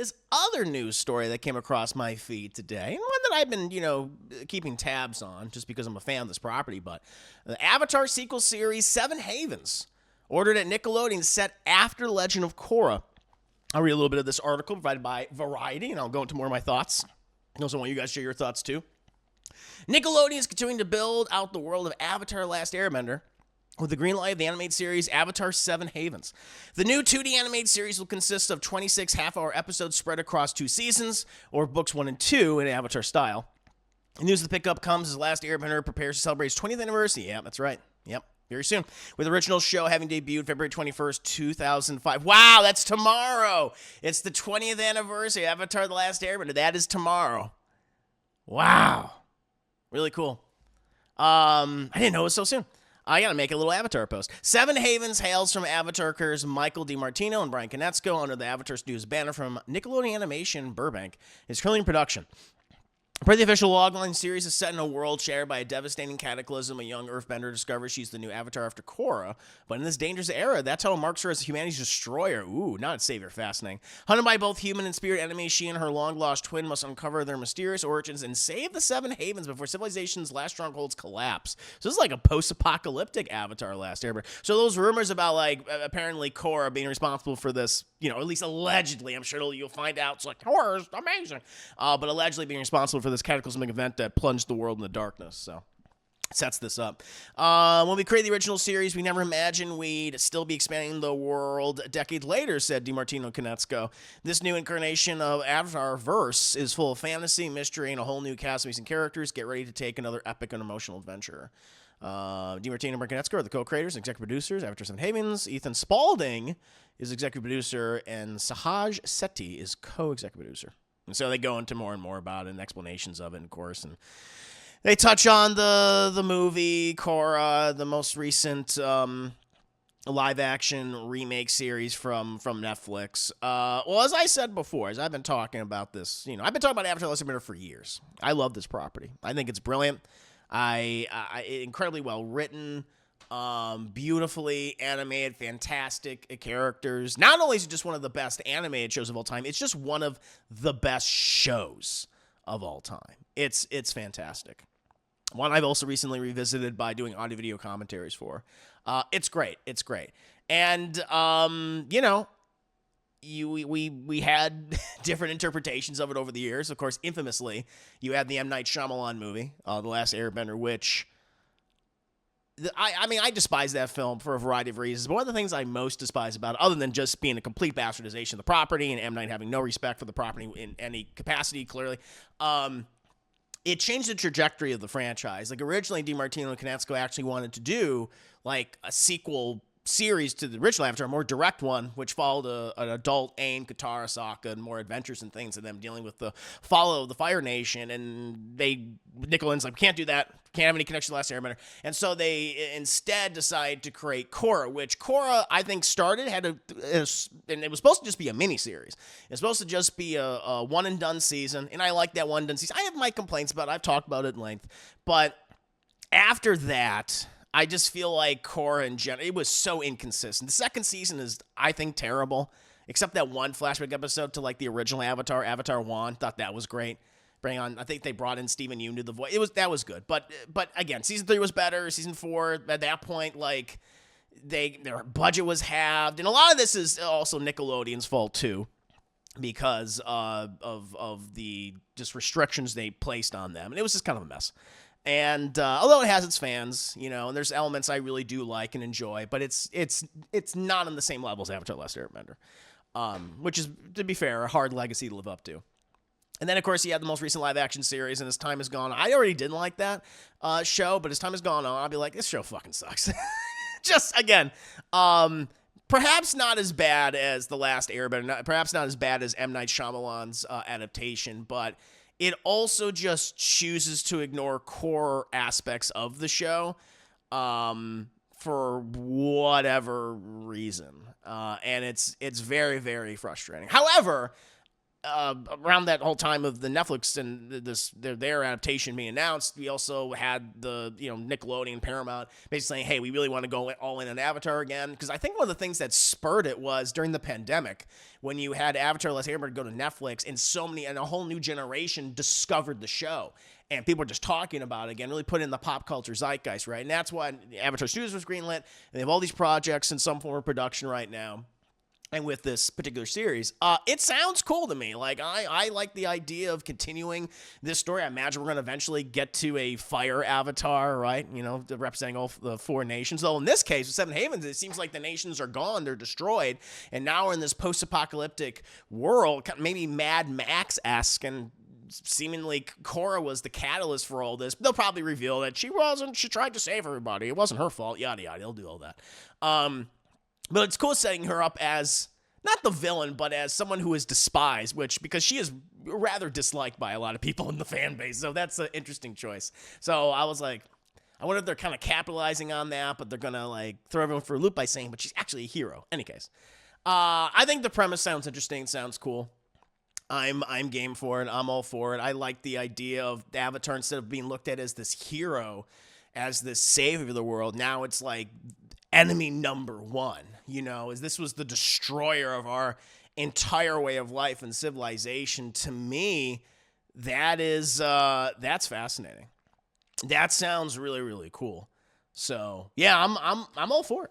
this other news story that came across my feed today, and one that I've been, keeping tabs on just because I'm a fan of this property, but the Avatar sequel series, Seven Havens, ordered at Nickelodeon, set after Legend of Korra. I'll read a little bit of this article provided by Variety, and I'll go into more of my thoughts. I also want you guys to share your thoughts, too. Nickelodeon is continuing to build out the world of Avatar: Last Airbender with the green light of the animated series Avatar: Seven Havens. The new 2D animated series will consist of 26 half-hour episodes spread across 2 seasons, or books 1 and 2 in Avatar style. The news of the pickup comes as Last Airbender prepares to celebrate its 20th anniversary. Yeah, that's right. Yep, very soon. With the original show having debuted February 21st, 2005. Wow, that's tomorrow. It's the 20th anniversary of Avatar: The Last Airbender. That is tomorrow. Wow. Really cool. I didn't know it was so soon. I gotta make a little Avatar post. Seven Havens hails from Avatar creators Michael DiMartino and Brian Konietzko under the Avatar Studios banner from Nickelodeon Animation Burbank. It's currently in production. Per the official logline, series is set in a world shattered by a devastating cataclysm. A young earthbender discovers she's the new Avatar after Korra, but in this dangerous era, that title marks her as humanity's destroyer. Ooh, not its savior. Fascinating. Hunted by both human and spirit enemies, she and her long-lost twin must uncover their mysterious origins and save the Seven Havens before civilization's last strongholds collapse. So this is like a post-apocalyptic Avatar: Last Airbender. So those rumors about, apparently Korra being responsible for this, at least allegedly, I'm sure you'll find out. It's like, Korra's amazing. But allegedly being responsible for this cataclysmic event that plunged the world in the darkness. So sets this up. When we created the original series, we never imagined we'd still be expanding the world a decade later, said DiMartino and Konietzko. This new incarnation of Avatar verse is full of fantasy, mystery, and a whole new cast of amazing characters. Get ready to take another epic and emotional adventure. DiMartino and Brian Konietzko are the co-creators and executive producers. Avatar: Seven Havens. Ethan Spalding is executive producer, and Sahaj Sethi is co-executive producer. And so they go into more and more about it and explanations of it, of course. And they touch on the movie Korra, the most recent live-action remake series from Netflix. Well, as I said before, as I've been talking about this, I've been talking about Avatar: Last Airbender for years. I love this property. I think it's brilliant. Incredibly well written. Beautifully animated, fantastic characters. Not only is it just one of the best animated shows of all time, it's just one of the best shows of all time. It's fantastic. One I've also recently revisited by doing audio-video commentaries for. It's great. It's great. And, we had different interpretations of it over the years. Of course, infamously, you had the M. Night Shyamalan movie, The Last Airbender, which... I despise that film for a variety of reasons, but one of the things I most despise about it, other than just being a complete bastardization of the property and M. Night having no respect for the property in any capacity, clearly, it changed the trajectory of the franchise. Like, originally, DiMartino and Konietzko actually wanted to do, a sequel series to the original Avatar, a more direct one, which followed an adult Aang, Katara, Sokka, and more adventures and things, and them dealing with the fall of the Fire Nation. And Nickelodeon's like, can't do that. Can't have any connection to the Last Airbender. And so they instead decided to create Korra, which Korra, I think, started, and it was supposed to just be a mini-series. It's supposed to just be a one-and-done season, and I like that one-and-done season. I have my complaints about it. I've talked about it at length. But after that, I just feel like Korra in general, it was so inconsistent. The second season is, I think, terrible, except that one flashback episode to, the original Avatar, Avatar 1. Thought that was great. I think they brought in Stephen Yeun to the voice. That was good. But again, season 3 was better. Season 4, at that point, their budget was halved. And a lot of this is also Nickelodeon's fault, too, because of the just restrictions they placed on them. And it was just kind of a mess. And although it has its fans, and there's elements I really do like and enjoy, but it's not on the same level as Avatar: Last Airbender, which is, to be fair, a hard legacy to live up to. And then, of course, you had the most recent live-action series, and as time has gone on, I already didn't like that show, but as time has gone on, I'll be like, this show fucking sucks. Just, again, perhaps not as bad as The Last Airbender, perhaps not as bad as M. Night Shyamalan's adaptation, but it also just chooses to ignore core aspects of the show for whatever reason. And it's very, very frustrating. However, around that whole time of the Netflix and their adaptation being announced, we also had the Nickelodeon, Paramount basically saying, hey, we really want to go all in on Avatar again, because I think one of the things that spurred it was during the pandemic when you had Avatar: Last Airbender go to Netflix, and a whole new generation discovered the show. And people are just talking about it again, really put it in the pop culture zeitgeist, right? And that's why Avatar Studios was greenlit, and they have all these projects in some form of production right now. And with this particular series, it sounds cool to me. Like, I like the idea of continuing this story. I imagine we're going to eventually get to a fire avatar, right? Representing all the 4 nations. Though in this case, with Seven Havens, it seems like the nations are gone. They're destroyed. And now we're in this post-apocalyptic world, maybe Mad Max-esque, and seemingly Korra was the catalyst for all this. They'll probably reveal that she wasn't. She tried to save everybody. It wasn't her fault. Yada, yada. They'll do all that. But it's cool setting her up as not the villain, but as someone who is despised, because she is rather disliked by a lot of people in the fan base. So that's an interesting choice. So I was like, I wonder if they're kind of capitalizing on that, but they're going to throw everyone for a loop by saying, but she's actually a hero. Any case, I think the premise sounds interesting. Sounds cool. I'm game for it. I'm all for it. I like the idea of Avatar, instead of being looked at as this hero, as this savior of the world, now it's like enemy number 1, as this was the destroyer of our entire way of life and civilization. To me, that's fascinating. That sounds really, really cool. So yeah, I'm all for it.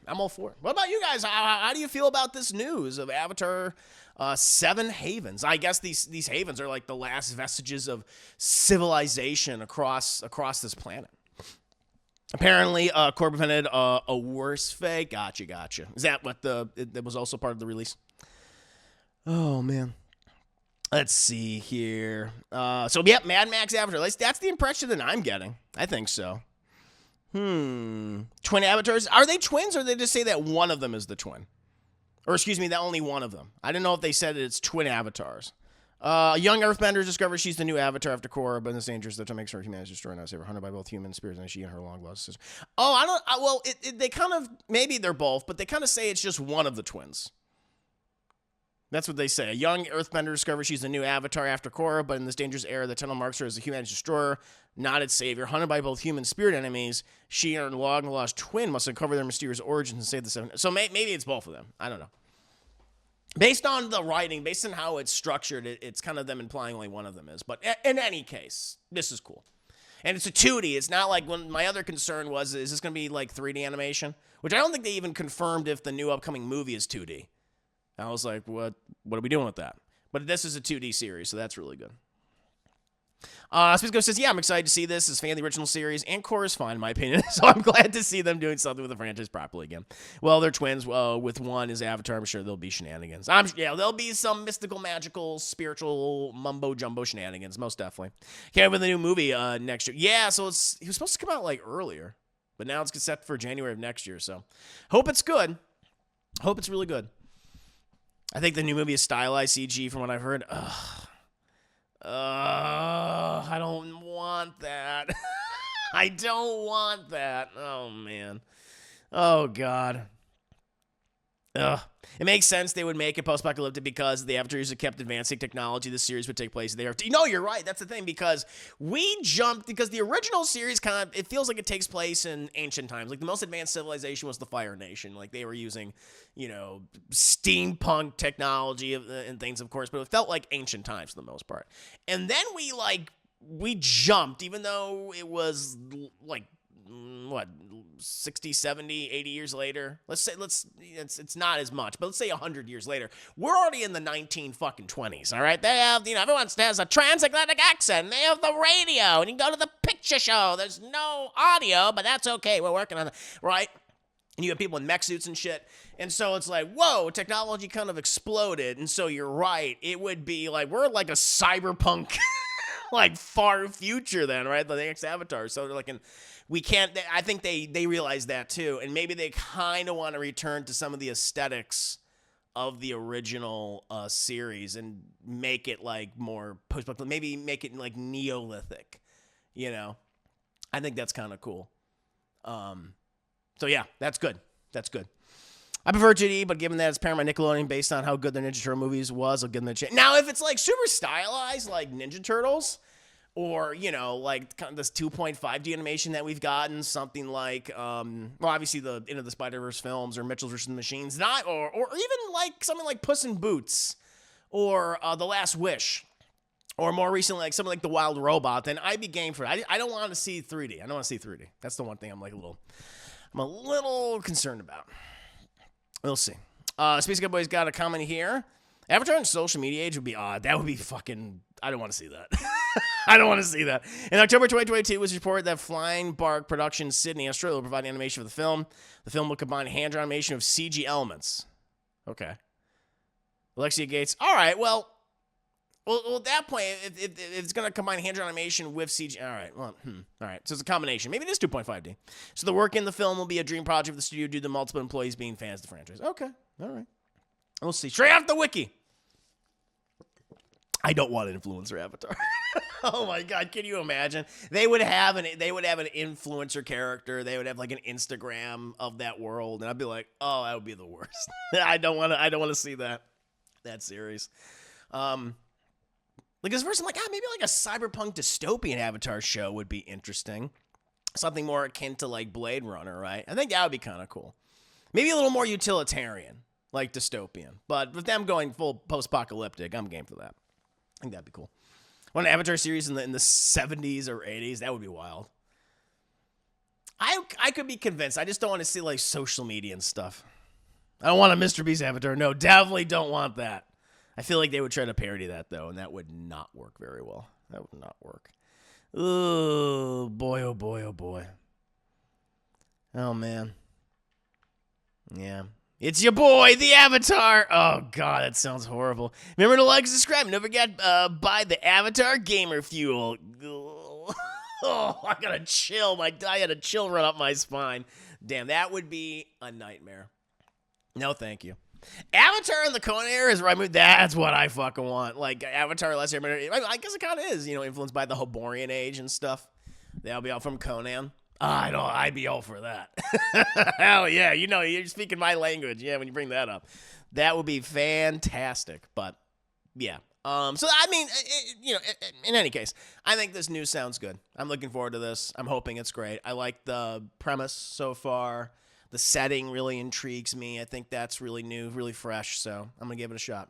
I'm all for it. What about you guys? How do you feel about this news of Avatar 7 Havens? I guess these havens are like the last vestiges of civilization across this planet. Apparently, Korra prevented a worse fate. Gotcha. Is that what that was also part of the release? Oh, man. Let's see here. So, yeah, Mad Max Avatar. That's the impression that I'm getting. I think so. Twin avatars. Are they twins, or did they just say that one of them is the twin? Or, excuse me, that only one of them. I didn't know if they said it's twin avatars. A young earthbender discovers she's the new avatar after Korra, but it's dangerous that makes her humanity destroyed and ever hunted by both human spirits, and she and her long-lost sister. Oh, they kind of, maybe they're both, but they kind of say it's just one of the twins. That's what they say. A young earthbender discovers she's the new avatar after Korra, but in this dangerous era, the tunnel marks her as the humanity destroyer, not its savior. Hunted by both human spirit enemies, she and her long-lost twin must uncover their mysterious origins and save the 7. So maybe it's both of them. I don't know. Based on the writing, based on how it's structured, it's kind of them implying only one of them is. But in any case, this is cool. And it's a 2D. It's not like when my other concern was, is this going to be like 3D animation? Which I don't think they even confirmed if the new upcoming movie is 2D. I was like, what are we doing with that? But this is a 2D series, so that's really good. Spisco says, yeah, I'm excited to see this. It's a fan of the original series, and Korra's fine, in my opinion. So I'm glad to see them doing something with the franchise properly again. Well, they're twins. With one is Avatar. I'm sure there'll be shenanigans. There'll be some mystical, magical, spiritual, mumbo-jumbo shenanigans, most definitely. Can't wait for the new movie next year. Yeah, so he was supposed to come out earlier, but now it's set for January of next year. So hope it's good. Hope it's really good. I think the new movie is stylized CG from what I've heard. I don't want that. I don't want that. Oh, man. Oh, God. It makes sense they would make it post-apocalyptic because the Avatars have kept advancing technology. The series would take place there. No, you're right. That's the thing, because because the original series it feels like it takes place in ancient times. Like, the most advanced civilization was the Fire Nation. Like, they were using, steampunk technology and things, of course, but it felt like ancient times for the most part. And then we jumped, even though it was, 60, 70, 80 years later. It's not as much, but let's say 100 years later. We're already in the 1920s, all right? They have, everyone has a transatlantic accent. They have the radio, and you can go to the picture show. There's no audio, but that's okay. We're working on it, right? And you have people in mech suits and shit. And so it's like, whoa, technology kind of exploded. And so you're right. It would be we're like a cyberpunk, far future then, right? The next Avatar. So they're I think they realize that too. And maybe they kind of want to return to some of the aesthetics of the original series and make it more post-apocalyptic. Maybe make it Neolithic, I think that's kind of cool. So yeah, that's good. That's good. I prefer 2D, but given that it's Paramount Nickelodeon based on how good the Ninja Turtle movies was, I'll give them a chance. Now, if it's like super stylized, like Ninja Turtles, or, you know, like kind of this 2.5D animation that we've gotten, something like, well, obviously the Into the Spider-Verse films or Mitchell vs. the Machines, or even like something like Puss in Boots or The Last Wish, or more recently like something like The Wild Robot, then I'd be game for it. I don't want to see 3D. I don't want to see 3D. That's the one thing I'm a little concerned about. We'll see. Space Cowboy's got a comment here. Avatar in social media age would be odd. That would be fucking... I don't want to see that. I don't want to see that. In October 2022, it was reported that Flying Bark Productions Sydney, Australia, will provide animation for the film. The film will combine hand-drawn animation with CG elements. Okay. Alexia Gates. All right, well, at that point, if it's going to combine hand-drawn animation with CG, all right, well, all right. So it's a combination. Maybe it is 2.5D. So the work in the film will be a dream project for the studio due to multiple employees being fans of the franchise. Okay, all right. We'll see. Straight off the wiki. I don't want an influencer avatar. Oh my God, can you imagine? They would have an influencer character. They would have like an Instagram of that world, and I'd be like, oh, that would be the worst. I don't want to see that series. Like as first I'm like, maybe like a cyberpunk dystopian Avatar show would be interesting. Something more akin to like Blade Runner, right? I think that would be kind of cool. Maybe a little more utilitarian, like dystopian. But with them going full post-apocalyptic, I'm game for that. I think that'd be cool. One Avatar series in the 70s or 80s, that would be wild. I could be convinced. I just don't want to see like social media and stuff. I don't want a Mr. Beast Avatar. No, definitely don't want that. I feel like they would try to parody that though, and that would not work very well. That would not work. Oh boy, oh boy, oh boy. Oh man. Yeah. It's your boy, the Avatar. Oh, God, that sounds horrible. Remember to like, subscribe, and don't forget, buy the Avatar Gamer Fuel. Oh, I got a chill. I had a chill run up my spine. Damn, that would be a nightmare. No, thank you. Avatar in the Conan era is right. That's what I fucking want. Like, Avatar, Last Airbender. I guess it kind of is, influenced by the Hoborian Age and stuff. That'll be all from Conan. I'd be all for that. Hell yeah. You're speaking my language. Yeah, when you bring that up. That would be fantastic. But, yeah. So, I mean, in any case, I think this news sounds good. I'm looking forward to this. I'm hoping it's great. I like the premise so far. The setting really intrigues me. I think that's really new, really fresh. So, I'm going to give it a shot.